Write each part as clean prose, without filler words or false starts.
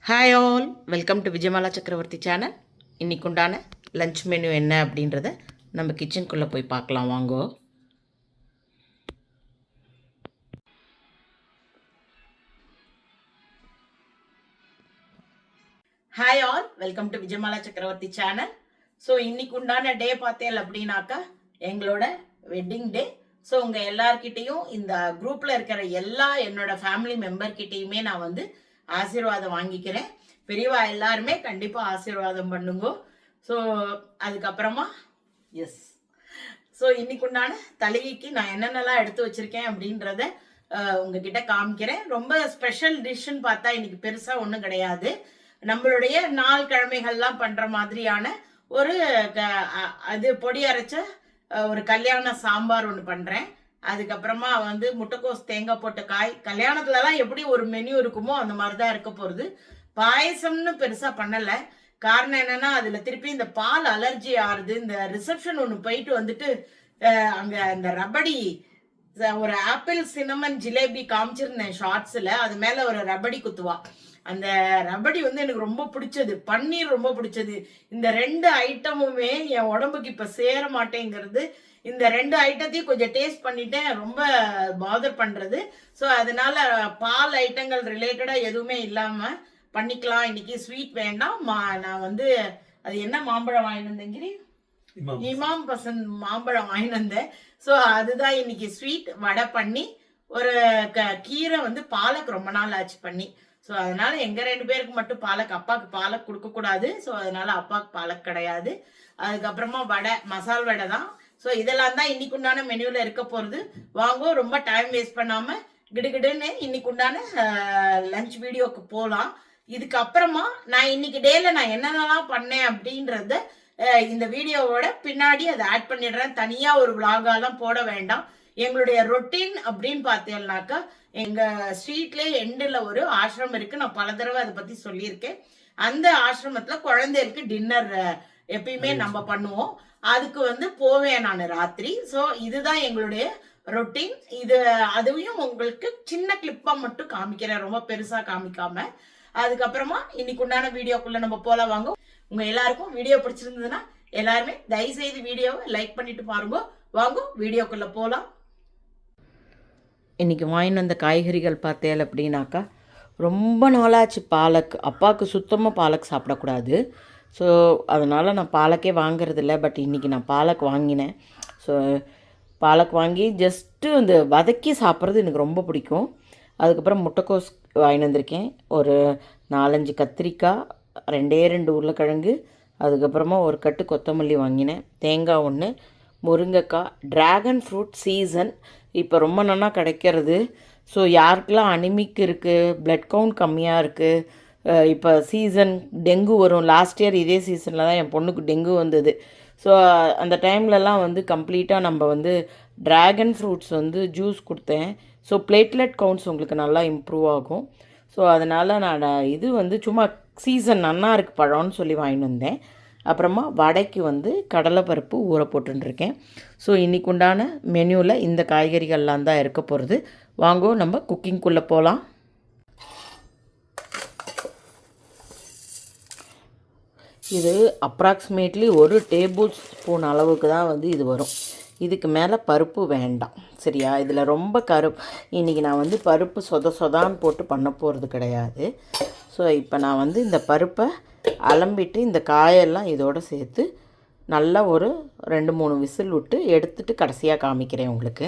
Hi all, welcome to Vijayamala சக்கரவர்த்தி channel. இன்றைக்கு உண்டான லஞ்ச் மெனு என்ன அப்படின்றத நம்ம கிச்சனுக்குள்ளே போய் பார்க்கலாம் வாங்கோ. Hi all, welcome to Vijayamala சக்கரவர்த்தி சேனல். ஸோ இன்னைக்கு உண்டான டே பார்த்தேன் அப்படின்னாக்கா எங்களோட வெட்டிங் டே. ஸோ உங்கள் எல்லார்கிட்டையும் இந்த குரூப்பில் இருக்கிற எல்லா என்னோட ஃபேமிலி மெம்பர்கிட்டையுமே நான் வந்து ஆசீர்வாதம் வாங்கிக்கிறேன். பெரியவா எல்லாருமே கண்டிப்பாக ஆசீர்வாதம் பண்ணுங்க. ஸோ அதுக்கப்புறமா ஸோ இன்னைக்கு உண்டான தலைவிக்கு நான் என்னென்னலாம் எடுத்து வச்சிருக்கேன் அப்படின்றத உங்ககிட்ட காமிக்கிறேன். ரொம்ப ஸ்பெஷல் டிஷ்ஷுன்னு பார்த்தா இன்னைக்கு பெருசாக ஒன்றும் கிடையாது. நம்மளுடைய நாள் கிழமைகள்லாம் பண்ணுற மாதிரியான ஒரு அது பொடி அரைச்ச ஒரு கல்யாண சாம்பார் ஒன்று பண்ணுறேன். அதுக்கப்புறமா வந்து முட்டைக்கோஸ் தேங்காய் போட்ட காய், கல்யாணத்துலலாம் எப்படி ஒரு மெனு இருக்குமோ அந்த மாதிரி தான் இருக்க போகிறது. பாயசம்னு பெருசாக பண்ணலை. காரணம் என்னன்னா அதுல திருப்பி இந்த பால் அலர்ஜி ஆறுது. இந்த ரிசப்ஷன் ஒன்று போயிட்டு வந்துட்டு அங்க இந்த ரபடி ஒரு ஆப்பிள் சினமன் ஜிலேபி காமிச்சிருந்தேன் ஷார்ட்ஸ்ல. அது மேல ஒரு ரபடி குத்துவா. அந்த ரபடி வந்து எனக்கு ரொம்ப பிடிச்சது, பன்னீர் ரொம்ப பிடிச்சது. இந்த ரெண்டு ஐட்டமுமே என் உடம்புக்கு இப்ப சேர மாட்டேங்கிறது. இந்த ரெண்டு ஐட்டத்தையும் கொஞ்சம் டேஸ்ட் பண்ணிட்டேன், ரொம்ப பாதர் பண்றது. ஸோ அதனால பால் ஐட்டங்கள் ரிலேட்டடா எதுவுமே இல்லாம பண்ணிக்கலாம். இன்னைக்கு ஸ்வீட் வேண்டாம். நான் வந்து அது என்ன மாம்பழம் வாங்கிட்டு வந்தேங்கிரி, இமாம் பசந்த் மாம்பழம் வாங்கிட்டு வந்தேன். ஸோ அதுதான் இன்னைக்கு ஸ்வீட். வடை பண்ணி ஒரு கீரை வந்து பாலக் ரொம்ப நாள் ஆச்சு பண்ணி. ஸோ அதனால எங்க ரெண்டு பேருக்கு மட்டும் பாலக், அப்பாவுக்கு பாலக் கொடுக்க கூடாது. ஸோ அதனால அப்பாவுக்கு பாலக் கிடையாது. அதுக்கப்புறமா வடை, மசால் வடை தான். ஸோ இதெல்லாம் தான் இன்னைக்கு உண்டான மெனுவில் இருக்க போகிறது. வாங்க, ரொம்ப டைம் வேஸ்ட் பண்ணாம கிடுகிடுன்னு இன்னைக்கு உண்டான லஞ்ச் வீடியோக்கு போகலாம். இதுக்கப்புறமா நான் இன்னைக்கு டேல நான் என்னென்னலாம் பண்ணேன் அப்படின்றத இந்த வீடியோவோட பின்னாடி அதை ஆட் பண்ணிடுறேன். தனியா ஒரு விளாகாலாம் போட வேண்டாம். எங்களுடைய ரொட்டீன் அப்படின்னு பார்த்தீங்கன்னாக்கா எங்க ஸ்ட்ரீட்ல எண்டில் ஒரு ஆசிரமம் இருக்கு. நான் பல தடவை அதை பத்தி சொல்லியிருக்கேன். அந்த ஆசிரமத்துல குழந்தைகளுக்கு டின்னர் எப்பயுமே நம்ம பண்ணுவோம். அதுக்கு வந்து போவேன் நான் ராத்திரி. ஸோ இதுதான் எங்களுடைய ரொட்டீன். இது அதையும் உங்களுக்கு சின்ன கிளிப்பா மட்டும் காமிக்கிறேன், ரொம்ப பெருசா காமிக்காம. அதுக்கப்புறமா இன்னைக்கு உண்டான வீடியோக்குள்ள நம்ம போல வாங்க. உங்க எல்லாருக்கும் வீடியோ பிடிச்சிருந்ததுன்னா எல்லாருமே தயவு செய்து வீடியோவை லைக் பண்ணிட்டு பாருங்க. வாங்க வீடியோக்குள்ள போலாம். இன்னைக்கு வாங்கிட்டு வந்த காய்கறிகள் பார்த்தேன் அப்படின்னாக்கா ரொம்ப நாளாச்சு பாலக். அப்பாவுக்கு சுத்தமாக பாலக் சாப்பிடக்கூடாது. ஸோ அதனால் நான் பாலக்கே வாங்குறதில்ல. பட் இன்றைக்கி நான் பாலக் வாங்கினேன். ஸோ பாலக் வாங்கி ஜஸ்ட்டு அந்த வதக்கி சாப்பிட்றது எனக்கு ரொம்ப பிடிக்கும். அதுக்கப்புறம் முட்டைக்கோஸ் வாங்கிட்டு வந்திருக்கேன். ஒரு 4-5 கத்திரிக்காய், 2 உருளைக்கிழங்கு, அதுக்கப்புறமா ஒரு கட்டு கொத்தமல்லி வாங்கினேன். தேங்காய் 1, முருங்கைக்காய். ட்ராகன் ஃப்ரூட் சீசன் இப்போ ரொம்ப நல்லா கிடைக்கிறது. ஸோ யாருக்கெல்லாம் அனிமிக் இருக்குது, பிளட் கவுண்ட் கம்மியாக இருக்குது, இப்போ சீசன் டெங்கு வரும். லாஸ்ட் இயர் இதே சீசனில் தான் என் பொண்ணுக்கு டெங்கு வந்தது. ஸோ அந்த டைம்லலாம் வந்து கம்ப்ளீட்டாக நம்ம வந்து ட்ராகன் ஃப்ரூட்ஸ் வந்து ஜூஸ் கொடுத்தேன். ஸோ பிளேட்லெட் கவுண்ட்ஸ் உங்களுக்கு நல்லா இம்ப்ரூவ் ஆகும். ஸோ அதனால் நான் இது வந்து சும்மா சீசன் நன்னா இருக்குது பழம்னு சொல்லி வாங்கிட்டு வந்தேன். அப்புறமா வடைக்கு வந்து கடலைப்பருப்பு ஊற போட்டுருக்கேன். ஸோ இன்றைக்கு உண்டான மெனுவில் இந்த காய்கறிகள்லாம் தான் இருக்க போகிறது. வாங்கோ நம்ம குக்கிங்குள்ளே போகலாம். இது அப்ராக்சிமேட்லி 1 டேபிள் ஸ்பூன் அளவுக்கு தான் வந்து இது வரும். இதுக்கு மேலே பருப்பு வேண்டாம், சரியா? இதில் ரொம்ப இன்றைக்கி நான் வந்து பருப்பு சொதான்னு போட்டு பண்ண போகிறது கிடையாது. ஸோ இப்போ நான் வந்து இந்த பருப்பை அலம்பிட்டு இந்த காயெல்லாம் இதோடு சேர்த்து நல்லா ஒரு 2-3 விசில் விட்டு எடுத்துகிட்டு கடைசியாக காமிக்கிறேன் உங்களுக்கு.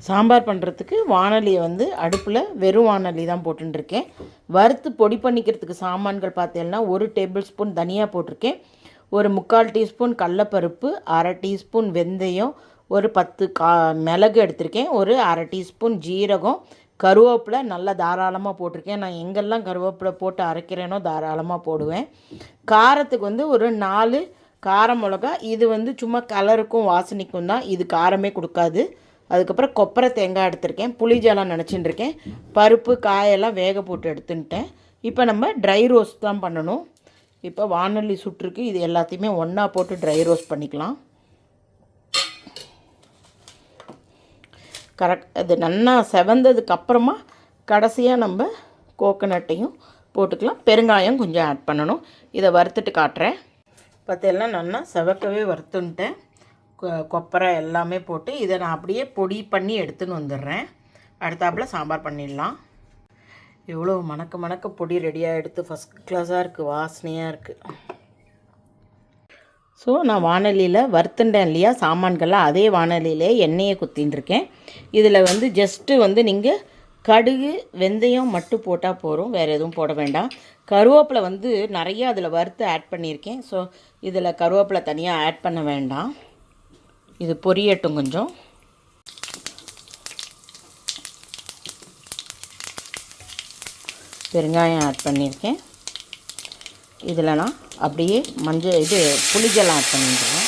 சாம்பார் பண்ணுறதுக்கு வானலியை வந்து அடுப்பில் வெறும் வானலி தான் போட்டுருக்கேன். வறுத்து பொடி பண்ணிக்கிறதுக்கு சாமான்கள் பார்த்தீங்கன்னா 1 டேபிள் ஸ்பூன் தனியாக போட்டிருக்கேன், ஒரு 3/4 டீஸ்பூன் கடலப்பருப்பு, 1/2 டீஸ்பூன் வெந்தயம், ஒரு 10 மிளகு எடுத்திருக்கேன், ஒரு 1/2 டீஸ்பூன் ஜீரகம், கருவேப்பிலை நல்லா தாராளமாக போட்டிருக்கேன். நான் எங்கெல்லாம் கருவேப்பிலை போட்டு அரைக்கிறேனோ தாராளமாக போடுவேன். காரத்துக்கு வந்து ஒரு 4 கார மிளகா. இது வந்து சும்மா கலருக்கும் வாசனைக்கும் தான், இது காரமே கொடுக்காது. அதுக்கப்புறம் கொப்பரை தேங்காய் எடுத்திருக்கேன், புளிஜாலாம் நினச்சிட்டு இருக்கேன். பருப்பு காயெல்லாம் வேக போட்டு எடுத்துட்டேன். இப்போ நம்ம ட்ரை ரோஸ்ட் தான் பண்ணணும். இப்போ வானல்லி சுட்டுருக்கு. இது எல்லாத்தையுமே ஒன்றா போட்டு ட்ரை ரோஸ்ட் பண்ணிக்கலாம். கரெக்ட். அது நல்லா செவந்ததுக்கப்புறமா கடைசியாக நம்ம கோகனட்டையும் போட்டுக்கலாம். பெருங்காயம் கொஞ்சம் ஆட் பண்ணணும். இதை வறுத்துட்டு காட்டுறேன். பார்த்தெல்லாம் நல்லா செவக்கவே வறுத்துன்ட்டேன். கொப்பரை எல்லாமே போட்டு இதை நான் அப்படியே பொடி பண்ணி எடுத்துன்னு வந்துடுறேன். அடுத்தாப்பில் சாம்பார் பண்ணிடலாம். எவ்வளோ மணக்க பொடி ரெடியாக எடுத்து ஃபஸ்ட் கிளாஸாக இருக்குது, வாசனையாக இருக்குது. ஸோ நான் வானலியில் வறுத்துண்டேன் இல்லையா சாமான்கள்லாம், அதே வானலியிலே எண்ணெயை குத்தின்னு இருக்கேன். இதில் வந்து ஜஸ்ட்டு வந்து நீங்கள் கடுகு வெந்தயம் மட்டும் போட்டால் போதும், வேறு எதுவும் போட வேண்டாம். கருவேப்பிலை வந்து நிறையா அதில் வறுத்து ஆட் பண்ணியிருக்கேன். ஸோ இதில் கருவேப்பிலை தனியாக ஆட் பண்ண வேண்டாம். இது பொரியட்டும். கொஞ்சம் பெருங்காயம் ஆட் பண்ணியிருக்கேன். இதில் நான் அப்படியே புளிஜலம் ஆட் பண்ணிடுறேன்.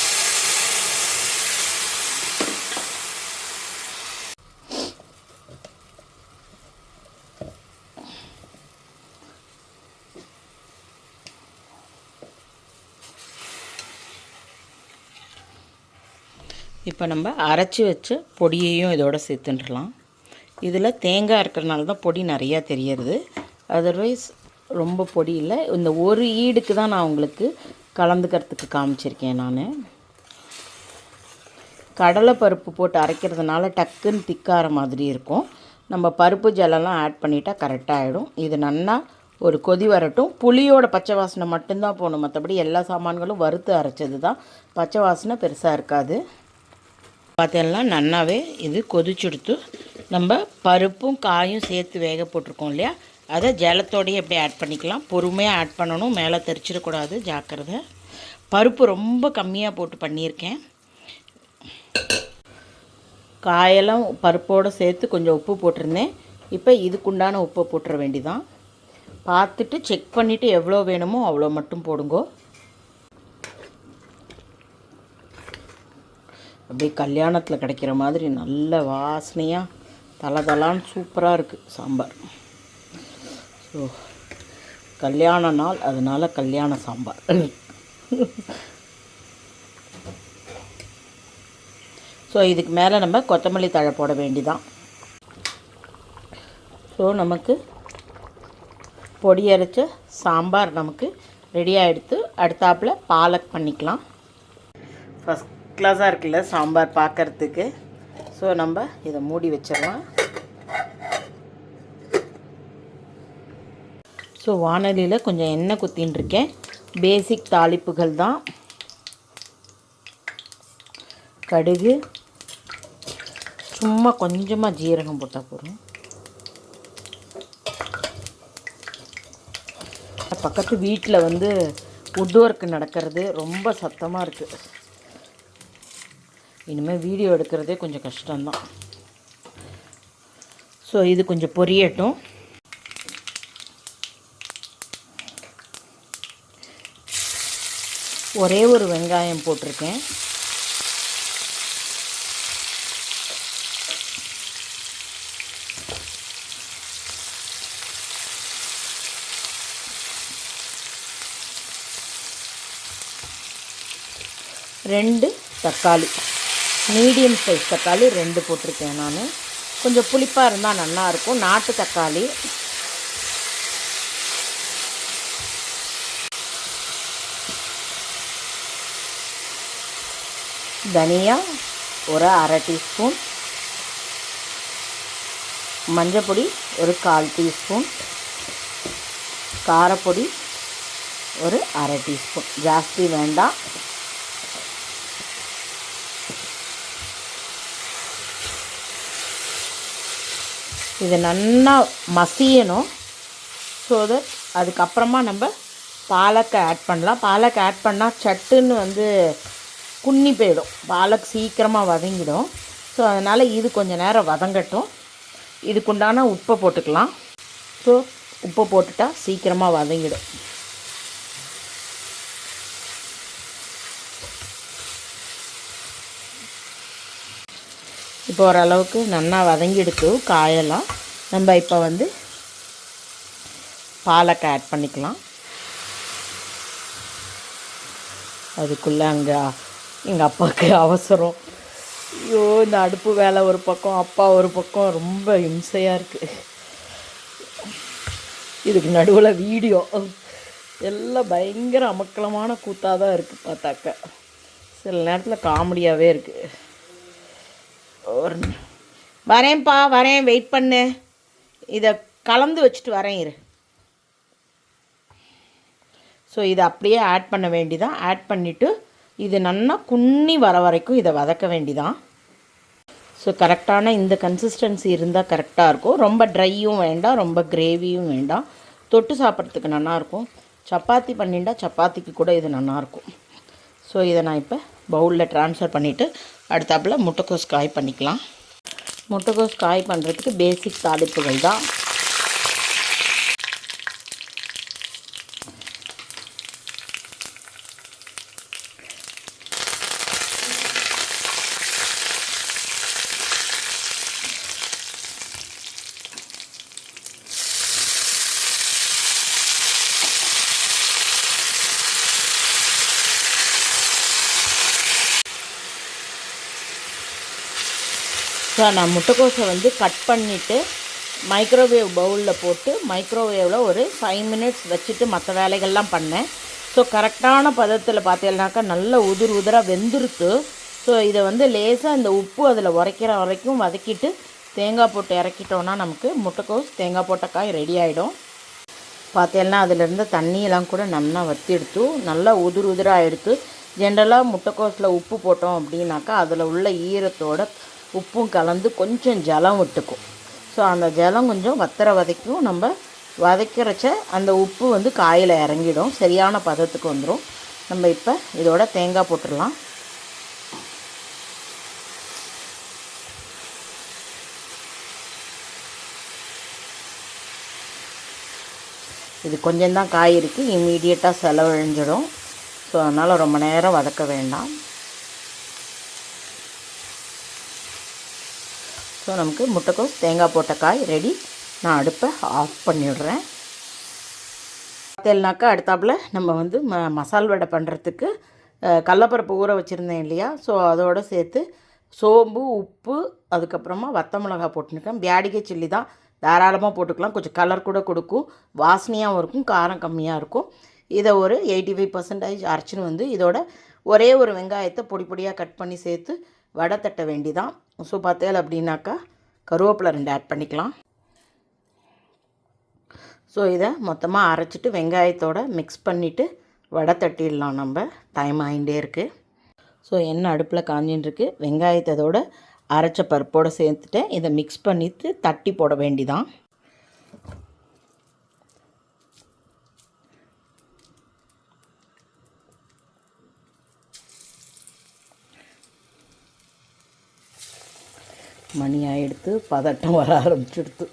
இப்போ நம்ம அரைச்சி வச்ச பொடியையும் இதோட சேர்த்துட்டுலாம். இதில் தேங்காய் இருக்கிறனால தான் பொடி நிறையா தெரியறது, அதர்வைஸ் ரொம்ப பொடி இல்லை. இந்த ஒரு ஈடுக்கு தான் நான் உங்களுக்கு கலந்துக்கிறதுக்கு காமிச்சிருக்கேன். நான் கடலைப்பருப்பு போட்டு அரைக்கிறதுனால டக்குன்னு திக்கார மாதிரி இருக்கும். நம்ம பருப்பு ஜலம்லாம் ஆட் பண்ணிட்டா கரெக்டாக ஆகிடும். இது நல்லா ஒரு கொதி வரட்டும். புளியோட பச்சை வாசனை மட்டும்தான் போகணும், மற்றபடி எல்லா சாமான்களும் வறுத்து அரைச்சது தான், பச்சை வாசனை பெருசாக இருக்காது. பார்த்தீங்கன்னா நன்னாவே இது கொதிச்சுடுத்து. நம்ம பருப்பும் காயும் சேர்த்து வேக போட்டிருக்கோம் இல்லையா, அதை ஜலத்தோடையே எப்படி ஆட் பண்ணிக்கலாம். பொறுமையாக ஆட் பண்ணணும், மேலே தெரிச்சிடக்கூடாது, ஜாக்கிரதை. பருப்பு ரொம்ப கம்மியாக போட்டு பண்ணியிருக்கேன். காயெல்லாம் பருப்போடு சேர்த்து கொஞ்சம் உப்பு போட்டிருந்தேன். இப்போ இதுக்குண்டான உப்பை போட்டுற வேண்டிதான். பார்த்துட்டு செக் பண்ணிவிட்டு எவ்வளோ வேணுமோ அவ்வளோ மட்டும் போடுங்கோ. அப்படியே கல்யாணத்தில் கிடைக்கிற மாதிரி நல்ல வாசனையாக தலதலான்னு சூப்பராக இருக்குது சாம்பார். ஸோ கல்யாண நாள், அதனால் கல்யாண சாம்பார். ஸோ இதுக்கு மேலே நம்ம கொத்தமல்லி தழை போட வேண்டிதான். ஸோ நமக்கு பொடி அரைச்ச சாம்பார் நமக்கு ரெடி ஆகிடுத்து. அடுத்தாப்பில் பாலக் பண்ணிக்கலாம். ஃபஸ்ட் கிளாஸாக இருக்குல்ல சாம்பார் பார்க்குறதுக்கு. ஸோ நம்ம இதை மூடி வச்சிடலாம். ஸோ வானலியில் கொஞ்சம் எண்ணெய் குத்தின்னு இருக்கேன். பேசிக் தாளிப்புகள் தான். கடுகு, சும்மா கொஞ்சமாக ஜீரகம் போட்டால் போதும். பக்கத்து வீட்டில் வந்து வுட் ஒர்க் நடக்கிறது, ரொம்ப சத்தமாக இருக்குது. இனிமேல் வீடியோ எடுக்கிறதே கொஞ்சம் கஷ்டம்தான். ஸோ இது கொஞ்சம் பொரியட்டும். ஒரே ஒரு வெங்காயம் போட்டிருக்கேன். ரெண்டு தக்காளி, மீடியம் சைஸ் தக்காளி 2 போட்டிருக்கேன் நான். கொஞ்சம் புளிப்பாக இருந்தால் நல்லாயிருக்கும். நாட்டு தக்காளி. தனியா ஒரு 1/2 டீஸ்பூன், மஞ்சப்பொடி ஒரு 1/4 டீஸ்பூன், காரப்பொடி ஒரு 1/2 டீஸ்பூன், ஜாஸ்தி வேண்டாம். இது நல்லா மசியணும். ஸோ தட் அதுக்கப்புறமா நம்ம பாலக்கை ஆட் பண்ணலாம். பாலக்கை ஆட் பண்ணால் சட்டுன்னு வந்து குன்னி போயிடும், பாலக் சீக்கிரமாக வதங்கிடும். ஸோ அதனால் இது கொஞ்சம் நேரம் வதங்கட்டும். இதுக்குண்டான உப்பை போட்டுக்கலாம். ஸோ உப்பை போட்டுட்டா சீக்கிரமாக வதங்கிடும். இப்போ ஓரளவுக்கு நல்லா வதங்கிடுத்து காயெல்லாம். நம்ம இப்போ வந்து பாலக்கை ஆட் பண்ணிக்கலாம். அதுக்குள்ளே அங்கே எங்கள் அப்பாவுக்கு அவசரம். ஐயோ, இந்த அடுப்பு வேலை ஒரு பக்கம், அப்பா ஒரு பக்கம், ரொம்ப இம்சையாக இருக்குது. இதுக்கு நடுவில் வீடியோ எல்லாம் பயங்கர அமக்கலமான கூத்தாக தான் இருக்குது பார்த்தாக்க. சில நேரத்தில் காமெடியாகவே இருக்குது. வரேன்ப்பா வரேன், வெயிட் பண்ணு, இதை கலந்து வச்சுட்டு வரேன் இரு. ஸோ இதை அப்படியே ஆட் பண்ண வேண்டிதான். ஆட் பண்ணிவிட்டு இது நல்லா குன்னி வர வரைக்கும் இதை வதக்க வேண்டிதான். ஸோ கரெக்டான இந்த கன்சிஸ்டன்சி இருந்தால் கரெக்டாக இருக்கும். ரொம்ப ட்ரையும் வேண்டாம், ரொம்ப கிரேவியும் வேண்டாம். தொட்டு சாப்பிட்றதுக்கு நல்லாயிருக்கும். சப்பாத்தி பண்ணிட்டா சப்பாத்திக்கு கூட இது நல்லாயிருக்கும். ஸோ இதை நான் இப்போ பவுலில் ட்ரான்ஸ்ஃபர் பண்ணிவிட்டு அடுத்தாப்பில் முட்டைக்கோஸ் காய் பண்ணிக்கலாம். முட்டைக்கோஸ் காய் பண்ணுறதுக்கு பேசிக் தாளிப்புகள் தான். ஸோ நான் முட்டைக்கோஸை வந்து கட் பண்ணிவிட்டு மைக்ரோவேவ் பவுலில் போட்டு மைக்ரோவேவில் ஒரு 5 மினிட்ஸ் வச்சுட்டு மற்ற வேலைகள்லாம் பண்ணேன். ஸோ கரெக்டான பதத்தில் பார்த்தீங்கன்னாக்கா நல்ல உதிராக வெந்துருத்து. ஸோ இதை வந்து லேசாக இந்த உப்பு அதில் உரைக்கிற வரைக்கும் வதக்கிட்டு தேங்காய் போட்டு இறக்கிட்டோன்னா நமக்கு முட்டைக்கோஸ் தேங்காய் போட்ட காய் ரெடி ஆகிடும். பார்த்தீங்கன்னா அதிலேருந்து தண்ணியெல்லாம் கூட நல்லா வற்றி எடுத்து நல்லா உதிராக எடுத்து. ஜென்ரலாக முட்டைக்கோஸில் உப்பு போட்டோம் அப்படின்னாக்கா அதில் உள்ள ஈரத்தோட உப்பும் கலந்து கொஞ்சம் ஜலம் விட்டுக்கும். ஸோ அந்த ஜலம் கொஞ்சம் வதக்கும். நம்ம வதக்கிறச்ச அந்த உப்பு வந்து காயில் இறங்கிடும், சரியான பதத்துக்கு வந்துடும். நம்ம இப்போ இதோட தேங்காய் போட்டுடலாம். இது கொஞ்சம்தான் காய் இருக்குது, இம்மீடியட்டாக செலவழிஞ்சிடும். ஸோ அதனால் ரொம்ப நேரம் வதக்க வேண்டாம். ஸோ நமக்கு முட்டைக்கோஸ் தேங்காய் போட்ட காய் ரெடி. நான் அடுப்பை ஆஃப் பண்ணிவிடுறேன். பார்த்தேன்னாக்கா அடுத்தாப்பில் நம்ம வந்து மசால் வடை பண்ணுறதுக்கு கடலப்பருப்பு ஊற வச்சுருந்தேன் இல்லையா. ஸோ அதோடு சேர்த்து சோம்பு, உப்பு, அதுக்கப்புறமா வத்த மிளகா போட்டுருக்கேன். பியாடிகை சில்லி தான், தாராளமாக போட்டுக்கலாம். கொஞ்சம் கலர் கூட கொடுக்கும், வாசனையாகவும் இருக்கும், காரம் கம்மியாக இருக்கும். இதை ஒரு 85% அரைச்சின்னு வந்து இதோட ஒரே ஒரு வெங்காயத்தை பொடி பொடியாக கட் பண்ணி சேர்த்து வடை தட்ட வேண்டிதான். ஸோ பார்த்தேல் அப்படின்னாக்கா கருவேப்பிலை 2 ஆட் பண்ணிக்கலாம். ஸோ இதை மொத்தமாக அரைச்சிட்டு வெங்காயத்தோடு மிக்ஸ் பண்ணிவிட்டு வடை தட்டிடலாம். நம்ம டைம் ஆகிட்டே இருக்குது. ஸோ எண்ணெய் அடுப்பில் காஞ்சின்ட்டுருக்கு. வெங்காயத்தோட அரைச்ச பருப்போடு சேர்த்துட்டேன். இதை மிக்ஸ் பண்ணிவிட்டு தட்டி போட வேண்டிதான். மணி ஆகிடுத்து, பதட்டம் வர ஆரம்பிச்சுடுத்து.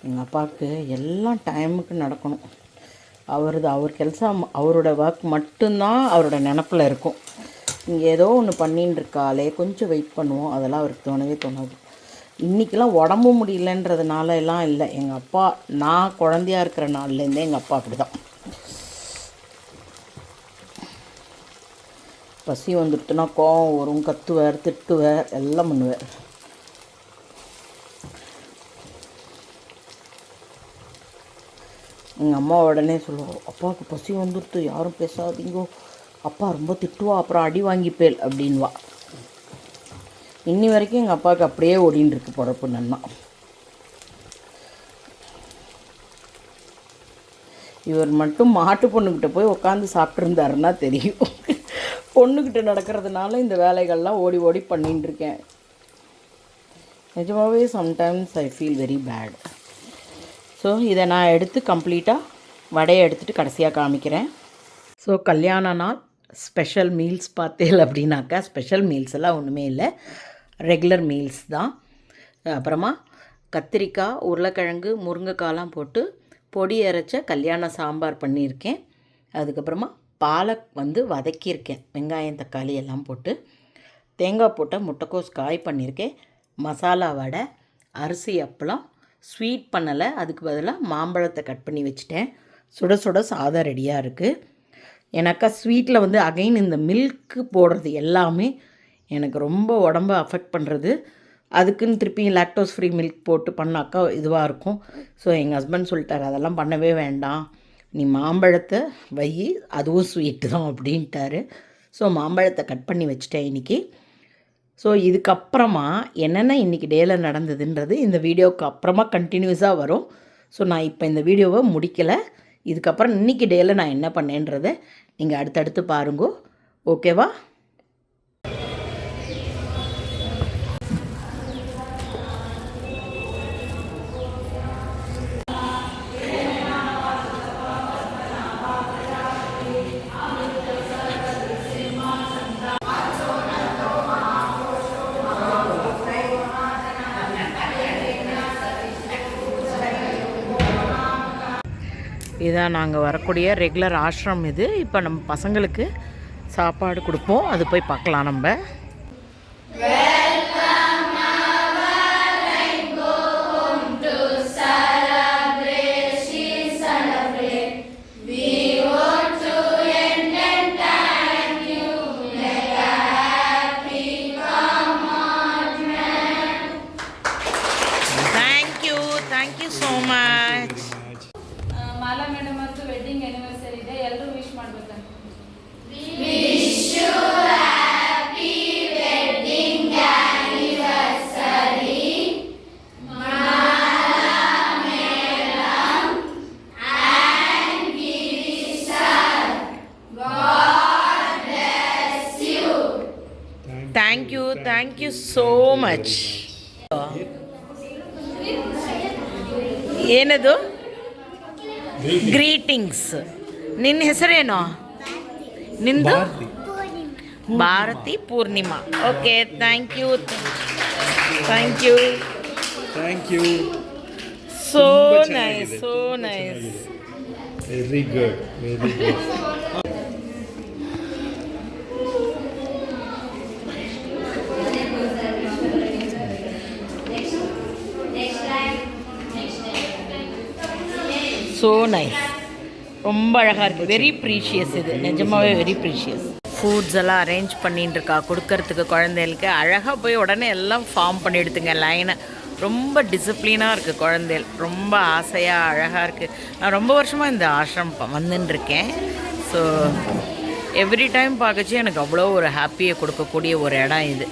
எங்கள் அப்பாவுக்கு எல்லாம் டைமுக்கு நடக்கணும். அவர் கெல்சம், அவரோட ஒர்க் மட்டும்தான் அவரோட நினப்பில் இருக்கும். இங்கே ஏதோ ஒன்று பண்ணின்னு இருக்காளே, கொஞ்சம் வெயிட் பண்ணுவோம், அதெல்லாம் அவருக்கு தோணவே தோணாது. இன்றைக்கெலாம் உடம்பு முடியலன்றதுனால எல்லாம் இல்லை. எங்கள் அப்பா நான் குழந்தையாக இருக்கிற நாள்லேருந்தே எங்கள் அப்பா அப்படி தான். பசி வந்துட்டுனா கோவம் வரும், கத்துவார், திட்டுவார், எல்லாம் பண்ணுவார். எங்கள் அம்மா உடனே சொல்லுவோம், அப்பாவுக்கு பசி வந்துடுத்து, யாரும் பேசாதீங்கோ, அப்பா ரொம்ப திட்டுவா, அப்புறம் அடி வாங்கிப்பேல் அப்படின்வா. இன்னி வரைக்கும் எங்கள் அப்பாவுக்கு அப்படியே ஓடின்னு இருக்கு பொழப்பு நன்னா. இவர் மட்டும் மாட்டு பொண்ணுக்கிட்ட போய் உட்காந்து சாப்பிட்ருந்தாருன்னா தெரியும். பொண்ணுக்கிட்ட நடக்கிறதுனால இந்த வேலைகள்லாம் ஓடி ஓடி பண்ணின்னு இருக்கேன். நிஜமாகவே sometimes I feel very bad. So இதை நான் எடுத்து கம்ப்ளீட்டாக வடையை எடுத்துகிட்டு கடைசியாக காமிக்கிறேன். ஸோ கல்யாண நாள் ஸ்பெஷல் மீல்ஸ் பார்த்தேன் அப்படின்னாக்கா, ஸ்பெஷல் மீல்ஸ் எல்லாம் ஒன்றுமே இல்லை, ரெகுலர் மீல்ஸ் தான். அப்புறமா கத்திரிக்காய், உருளைக்கிழங்கு, முருங்கைக்காலாம் போட்டு பொடி அரைச்ச கல்யாண சாம்பார் பண்ணியிருக்கேன். அதுக்கப்புறமா பாலக் வந்து வதக்கியிருக்கேன், வெங்காயம் தக்காளி எல்லாம் போட்டு. தேங்காய் போட்ட முட்டைக்கோஸ் காய் பண்ணியிருக்கேன். மசாலா வடை, அரிசி அப்பளம், ஸ்வீட் பண்ணலை, அதுக்கு பதிலாக மாம்பழத்தை கட் பண்ணி வச்சுட்டேன். சுட சுட சாதம் ரெடியாக இருக்குது. எனக்கா ஸ்வீட்டில் வந்து அகைன் இந்த மில்க்கு போடுறது எல்லாமே எனக்கு ரொம்ப உடம்பை அஃபெக்ட் பண்ணுறது. அதுக்குன்னு திருப்பி லாக்டோஸ் ஃப்ரீ மில்க் போட்டு பண்ணாக்கா இதுவாக இருக்கும். ஸோ எங்கள் ஹஸ்பண்ட் சொல்லிட்டார், அதெல்லாம் பண்ணவே வேண்டாம், நீ மாம்பழத்தை வை, அதுவும் ஸ்வீட்டு தான் அப்படின்ட்டாரு. ஸோ மாம்பழத்தை கட் பண்ணி வச்சுட்டேன் இன்றைக்கி. ஸோ இதுக்கப்புறமா என்னென்ன இன்றைக்கி டேயில் நடந்ததுன்றது இந்த வீடியோவுக்கு அப்புறமா கண்டினியூஸாக வரும். ஸோ நான் இப்போ இந்த வீடியோவை முடிக்கலை. இதுக்கப்புறம் இன்றைக்கி டேயில் நான் என்ன பண்ணேன்றதை நீங்கள் அடுத்தடுத்து பாருங்கோ. ஓகேவா? இதுதான் நாங்கள் வரக்கூடிய ரெகுலர் ஆஷ்ரம். இது இப்போ நம்ம பசங்களுக்கு சாப்பாடு கொடுப்போம், அது போய் பார்க்கலாம் நம்ம. Thank you so much. Mala madam ಅವರದು ವೆಡ್ಡಿಂಗ್ ಆನಿವರ್ಸರಿ ಇದೆ, ಎಲ್ಲರೂ ವಿಶ್ ಮಾಡಬೇಕು. Wish you happy wedding anniversary Mala madam and Giri sir. God bless you. Thank you so much. ಏನದು? ಗ್ರೀಟಿಂಗ್ಸ್. ನಿನ್ನ ಹೆಸರೇನು? ನಿಂದು? Bharathi Purnima. Okay, thank you. So nice. Very good. So nice. ரொம்ப அழகாக இருக்குது. Very precious. இது நிஜமாகவே வெரி ப்ரீஷியஸ். ஃபுட்ஸ் எல்லாம் அரேஞ்ச் பண்ணிட்டு இருக்கா கொடுக்கறதுக்கு குழந்தைகளுக்கு. அழகாக போய் உடனே எல்லாம் ஃபார்ம் பண்ணிடுதுங்க லைனை. ரொம்ப டிசிப்ளினாக இருக்குது குழந்தைகள். ரொம்ப ஆசையாக அழகாக இருக்குது. நான் ரொம்ப வருஷமாக இந்த ஆசிரம் வந்துட்டுருக்கேன். ஸோ எவ்ரி டைம் பார்க்கச்சு எனக்கு அவ்வளோ ஒரு ஹாப்பியை கொடுக்கக்கூடிய ஒரு இடம் இது.